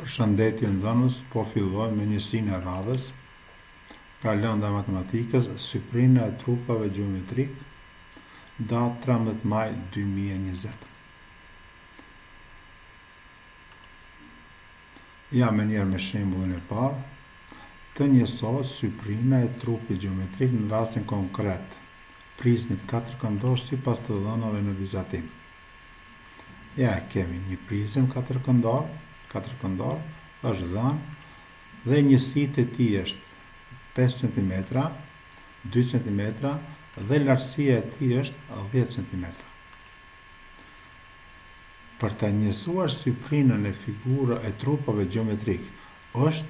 Përshëndetje nxënës, po filloj me njësinë e radhës nga lënda e matematikës, syprina e trupave gjeometrik, datë 13 maj 2020. Ja me njerë me shembullin e parë, të njësohet syprina e trupit gjeometrik në rastin konkret, prizmit katërkëndor sipas të dhënave në vizatim. Ja kemi një prizm katërkëndor është dhënë dhe njësitë e tij është 5 cm, 2 cm dhe lartësia e tij është 10 cm. Për të njësuar syprinën e figurave e trupave gjeometrik, është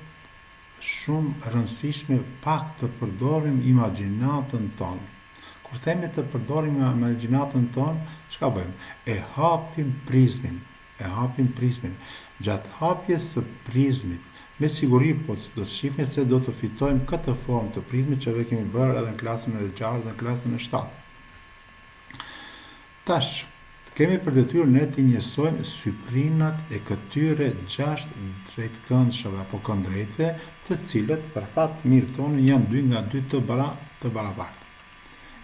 shumë rëndësishme pak të përdorim imagjinatën tonë. Kur themi të përdorim imagjinatën tonë, çka bëjmë? E hapim prizmin. Gjatë hapjes së prizmit, me siguri po do të shihni se do të fitojmë këtë formë të prizmit që ne kemi bërë edhe në klasën e 6 dhe në klasën e 7. Tash, kemi për detyrë ne të njësojmë syprinat e këtyre 6 drejtkëndshave apo këndrejtve, të cilët për fat mirë tonë janë 2 nga 2 të barabartë.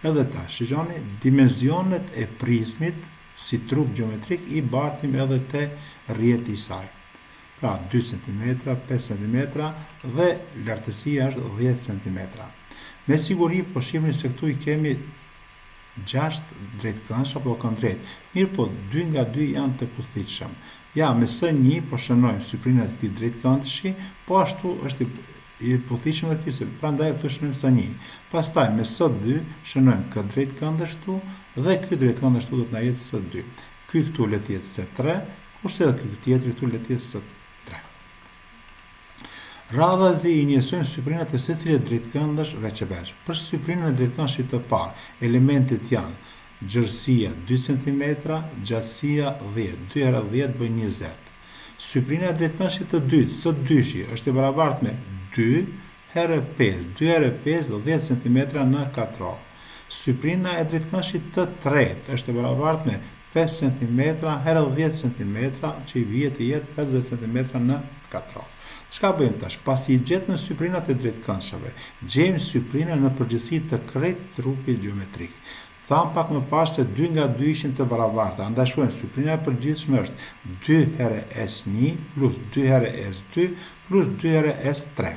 Edhe tash, shikoni, dimensionet e prizmit si trup gjeometrik i bartim edhe te rrjeti i saj. Pra 2 cm, 5 cm dhe lartësia është 10 cm. Me siguri po shihni se këtu i kemi 6 drejtkëndsh apo këndrejt. Mirë po 2 nga 2 janë të kuthitshëm. Ja me S1 po shënojmë syprinat e këtij drejtkëndshi, po ashtu është i kuthitshëm edhe ky, prandaj këtu shënojmë S1. Pastaj me S2 shënojmë këtë drejtkëndësh këtu dhe ky drejtkëndësh këtu do të na jetë S2. Ky këtu le të jetë S3, kurse edhe ky tjetri këtu le të jetë S3. Radhazi i njësojmë syprinat e secilit drejtkëndësh veç e veç. Për syprinën e drejtkëndshit të parë, elementet janë gjerësia 2 cm, gjatësia 10, 2 herë 10 bën 20. Syprina e drejtkëndshit të dytë, S2 është e barabartë me 2 herë 5, 2 herë 5 dhe 10 cm në katror. Syprina e drejtkëndshit të tretë është e barabartë me 5 cm herë 10 cm, që i vije të jetë 50 cm në katror. Çka bëjmë tash? Pasi i gjetëm syprinat e drejtkëndshave, gjejmë syprinën në përgjithësi të krejt trupit gjeometrik. Tham pak më parë se 2 nga 2 ishin të barabarta, andaj shkruajmë syprina e përgjithshme është 2 herë S1 plus 2 herë S2 plus 2 herë S3.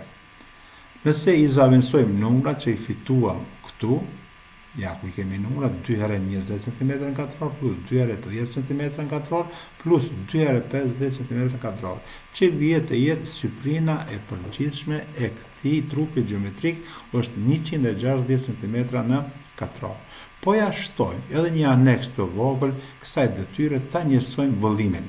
Nëse i zaventësojmë numrat që i fituam këtu, ja ku i kemi numrat 2 herë 20 cm në katror plus 2 herë 10 cm në katror plus 2 herë 50 cm në katror, që vije të jetë syprina e përgjithshme e këtij trupi gjeometrik është 160 cm në katror. Po ja shtojmë edhe një aneks të vogël kësaj detyre ta njësojmë vëllimin.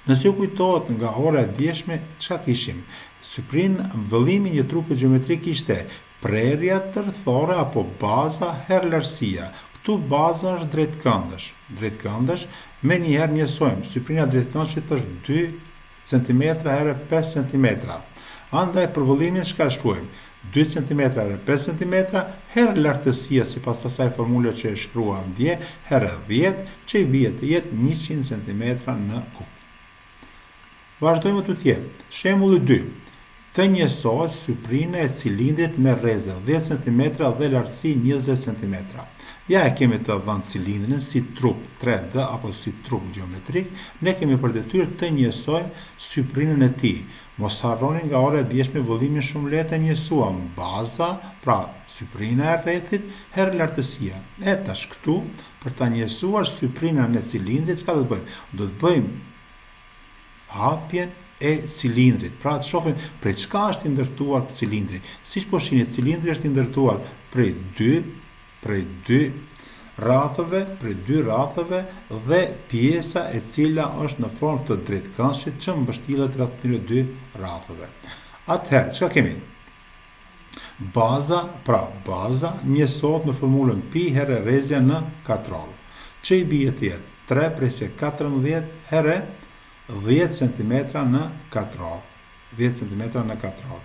Nëse ju kujtohet nga ora e djeshme, çka kishim? Vëllimi një trupi gjeometrik ishte prerja tërthore apo baza herë lartësia. Këtu baza është drejtkëndësh, me njëherë njësojmë. Syprina drejtkëndshit është 2 cm herë 5 cm. Andaj për vëllimin çka shkruajmë? 2 cm herë 5 cm herë lartësia sipas asaj formule që e shkruam dje herë 10, që i bie të jetë 100 cm në kub. Vazhdojmë të tjerë. Shembulli 2. Të njësohet syprina e cilindrit me rreze 10 cm dhe lartësi 20 cm. Ja e kemi të dhënë cilindrin si trup 3D apo si trup gjeometrik, ne kemi për detyrë të njësojmë syprinën e tij. Mos harroni nga ora e djeshme vëllimin shumë lehtë e njësuam. Baza, pra syprina e rrethit herë lartësia. E tash këtu, për ta njësuar syprinën e cilindrit, çka do të bëjmë? Do të bëjmë hapjen e cilindrit. Pra të shohim prej çka është i ndërtuar cilindri. Siç po shihni, cilindri është i ndërtuar prej dy rathëve dhe pjesa e cila është në formë të drejtkëndshit që mbështillet rreth këtyre dy rathëve. Atëherë, çka kemi? Baza njësohet me formulën pi herë rrezja në katror, që i bie të jetë 3/14 herë 10 cm në katror. 10 cm në katror.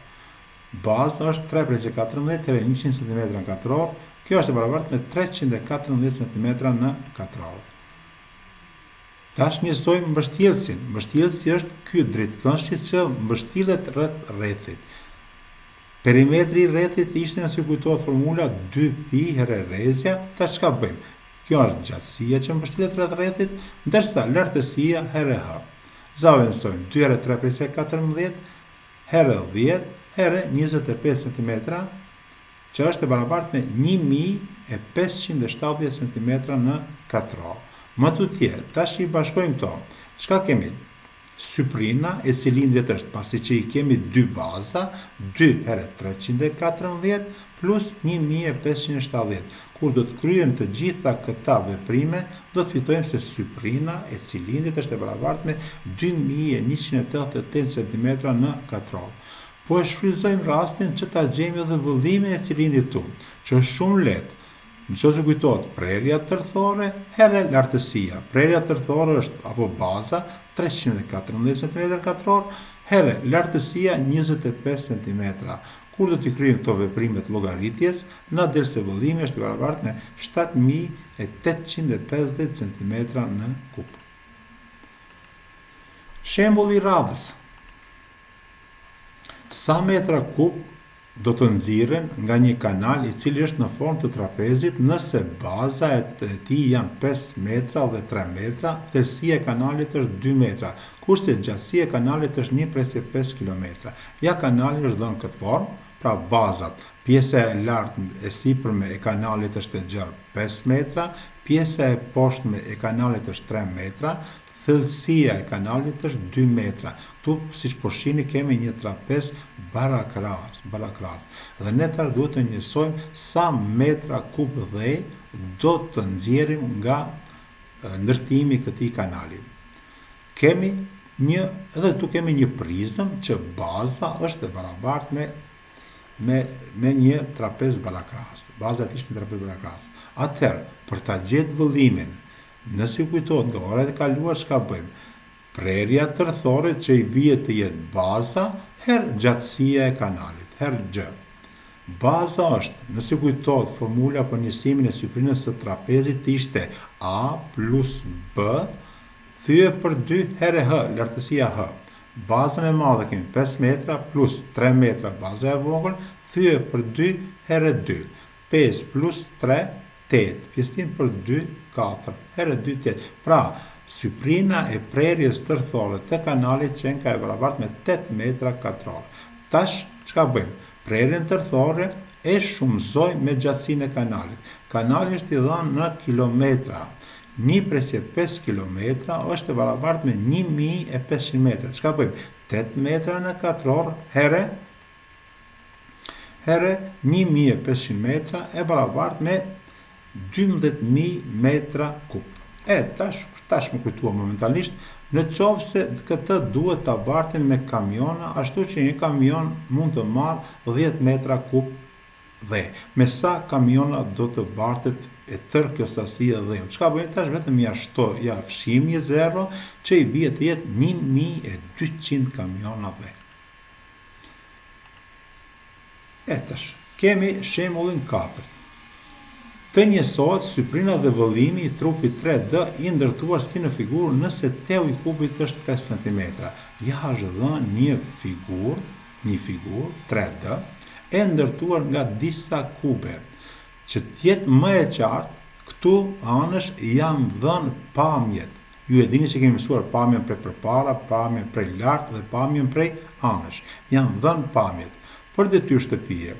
Baza është 3/14 herë 100 cm në katror. Kjo është e barabartë me 314 cm në katror. Tash njësojmë mbështjellësin. Mbështjellësi është ky drejtkëndshtje që mbështillet rreth rrethit. Perimetri i rrethit ishte, nëse kujtohet formula, 2pi herë rrezja. Tash çka bëjmë? Kjo është gjatësia që mbështillet rreth rrethit, ndërsa lartësia herë h. Zaventësojmë 2 herë 3 + 14 herë 10 herë 25 cm, që është e barabartë me 1570 cm në katror. Më tutje, tash i bashkojmë këto. Çka kemi? Syprina e cilindrit është, pasi që i kemi dy baza, 2 herë 314 plus 1570. Kur do të kryen të gjitha këta veprime, do të fitojmë se syprina e cilindrit është e barabartë me 2188 cm në katror. Po e shfrytëzojmë rastin që ta gjejmë edhe vëllimin e cilindrit tonë, që është shumë lehtë. Në që se kujtohet, prerja tërthore herë lartësia. Prerja tërthore është, apo baza, 314 cm katror, herë lartësia 25 cm. Kur do t'i kryejmë këto veprimet llogaritjes, na del se vëllimi është i barabartë me 7850 cm në kub. Shembulli i radhës. Sa metra kub do të nxirren nga një kanal i cili është në formë të trapezit nëse baza e tij janë 5 metra dhe 3 metra, thellësia e kanalit është 2 metra, kurse gjatësia e kanalit është 1/5 km. Ja, kanali është dhënë në këtë formë, pra bazat, pjesa e lartë e sipërme e kanalit është e gjerë 5 metra, pjesa e poshtme e kanalit është 3 metra, thellësia e kanalit është 2 metra. Tu, siç po shihni, kemi një trapez barakras. Dhe ne tash duhet të njësojmë sa metra kub dhej do të nxjerrim nga ndërtimi i këtij kanali. Edhe tu kemi një prizëm që baza është e barabartë me një trapez barakras. Baza e tij është një trapez barakras. Atëherë, për ta gjetur vëllimin, nëse kujtohet nga orat e kaluara, çka bëjmë? Prerja tërthore që i bie të jetë baza herë gjatësia e kanalit, herë gjë. Baza është, nëse kujtohet, formula për njësimin e syprinës së trapezit ishte A plus B thyje për 2 herë h, lartësia h. Bazën e madhe kemi 5 metra plus 3 metra baza e vogël, thyje për 2 herë 2. 5 plus 3, 8. Pjesëtim për 2, 4. Herë 2, 8. Pra, syprina e prerjes tërthore të kanalit qenë ka e barabartë me 8 metra katror. Tash, çka bëjmë? Prerjen tërthore e shumëzojmë me gjatësinë e kanalit. Kanali është i dhënë në kilometra. 1/5 km është e barabartë me 1500 metra. Çka bëjmë? 8 metra në katror herë 1500 metra e barabartë me 12.000 metra kub. Tash më kujtua momentalisht, në qoftë se këtë duhet ta bartim me kamiona, ashtu që një kamion mund të marrë 10 metra kub dhe me sa kamiona do të bartet e tërë kjo sasi e dhe. Çka bëjmë tash? Vetëm ja fshim një zero që i bie të jetë 1200 kamiona dhe. Tash kemi shembullin 4. Të njësohet syprina dhe vëllimi i trupit 3D i ndërtuar si në figurë nëse teu i kubit është 5 cm. Ja është dhënë një figurë 3D e ndërtuar nga disa kube. Që t'jetë më e qartë, këtu anësh janë dhënë pamjet. Ju e dini që kemi mësuar pamjen prej përpara, pamjen prej lart dhe pamjen prej anësh. Janë dhënë pamjet. Për detyrë shtëpie,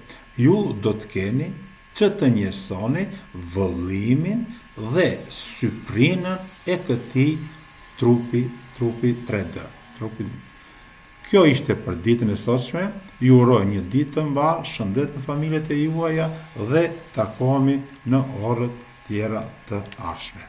ju do të keni që të njësoni vëllimin dhe syprinën e këtij trupi 3D. Kjo ishte për ditën e sotshme. Ju uroj një ditë të mbarë, shëndet në familjet e juaja dhe takohemi në orët tjera të ardhshme.